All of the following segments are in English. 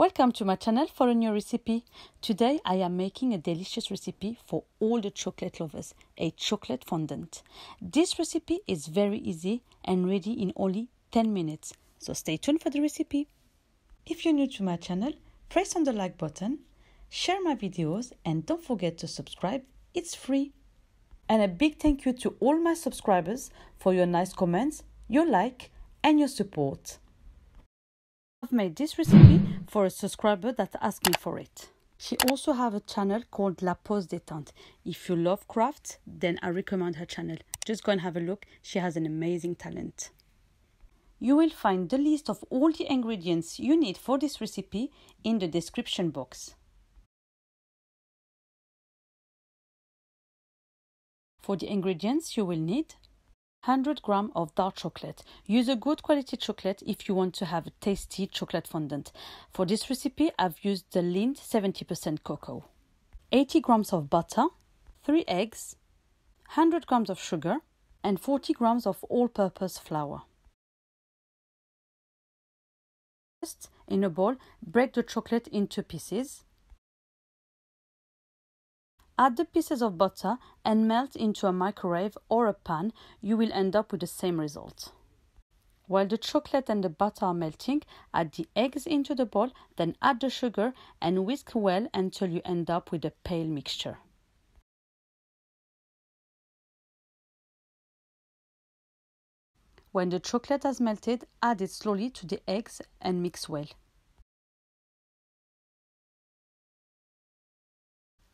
Welcome to my channel for a new recipe. Today I am making a delicious recipe for all the chocolate lovers, a chocolate fondant. This recipe is very easy and ready in only 10 minutes, so stay tuned for the recipe. If you're new to my channel, press on the like button, share my videos and don't forget to subscribe, it's free. And a big thank you to all my subscribers for your nice comments, your like and your support. I've made this recipe for a subscriber that asked me for it. She also has a channel called La Pause Détente. If you love craft, then I recommend her channel. Just go and have a look. She has an amazing talent. You will find the list of all the ingredients you need for this recipe in the description box. For the ingredients, you will need 100 grams of dark chocolate. Use a good quality chocolate if you want to have a tasty chocolate fondant. For this recipe, I've used the Lindt 70% cocoa. 80 grams of butter, 3 eggs, 100 grams of sugar, and 40 grams of all-purpose flour. First, in a bowl, break the chocolate into pieces. Add the pieces of butter and melt into a microwave or a pan. You will end up with the same result. While the chocolate and the butter are melting, add the eggs into the bowl, then add the sugar and whisk well until you end up with a pale mixture. When the chocolate has melted, add it slowly to the eggs and mix well.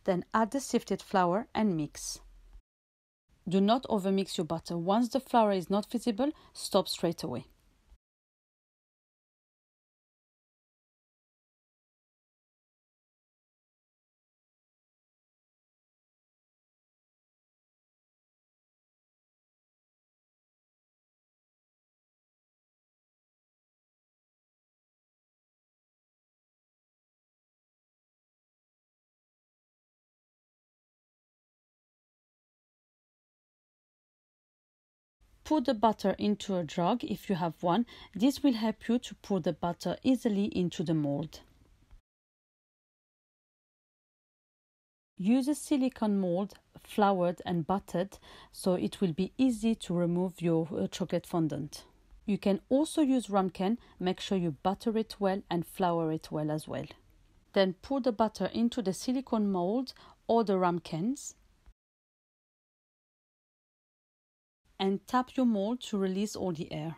Then add the sifted flour and mix. Do not overmix your butter. Once the flour is not visible, stop straight away. Pour the butter into a jug if you have one. This will help you to pour the butter easily into the mold. Use a silicone mold, floured and buttered, so it will be easy to remove your chocolate fondant. You can also use ramekin. Make sure you butter it well and flour it well as well. Then pour the butter into the silicone mold or the ramekins. And tap your mold to release all the air.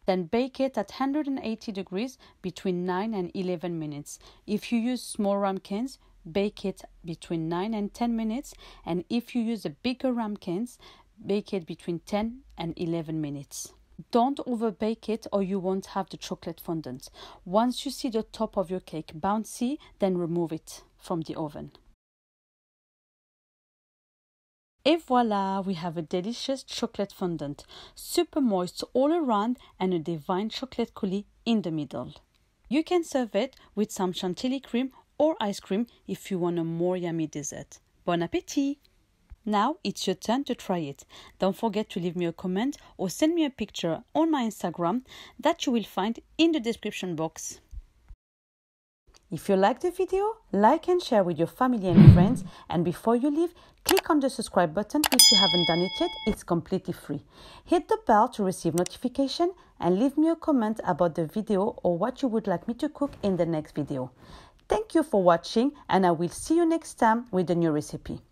Then bake it at 180 degrees between 9 and 11 minutes. If you use small ramekins, bake it between 9 and 10 minutes. And if you use the bigger ramekins, bake it between 10 and 11 minutes. Don't overbake it or you won't have the chocolate fondant. Once you see the top of your cake bouncy, then remove it from the oven. Et voila, we have a delicious chocolate fondant, super moist all around and a divine chocolate coulis in the middle. You can serve it with some chantilly cream or ice cream if you want a more yummy dessert. Bon appétit! Now it's your turn to try it. Don't forget to leave me a comment or send me a picture on my Instagram that you will find in the description box. If you like the video, like and share with your family and friends. And before you leave, click on the subscribe button if you haven't done it yet. It's completely free. Hit the bell to receive notification and leave me a comment about the video or what you would like me to cook in the next video. Thank you for watching and I will see you next time with a new recipe.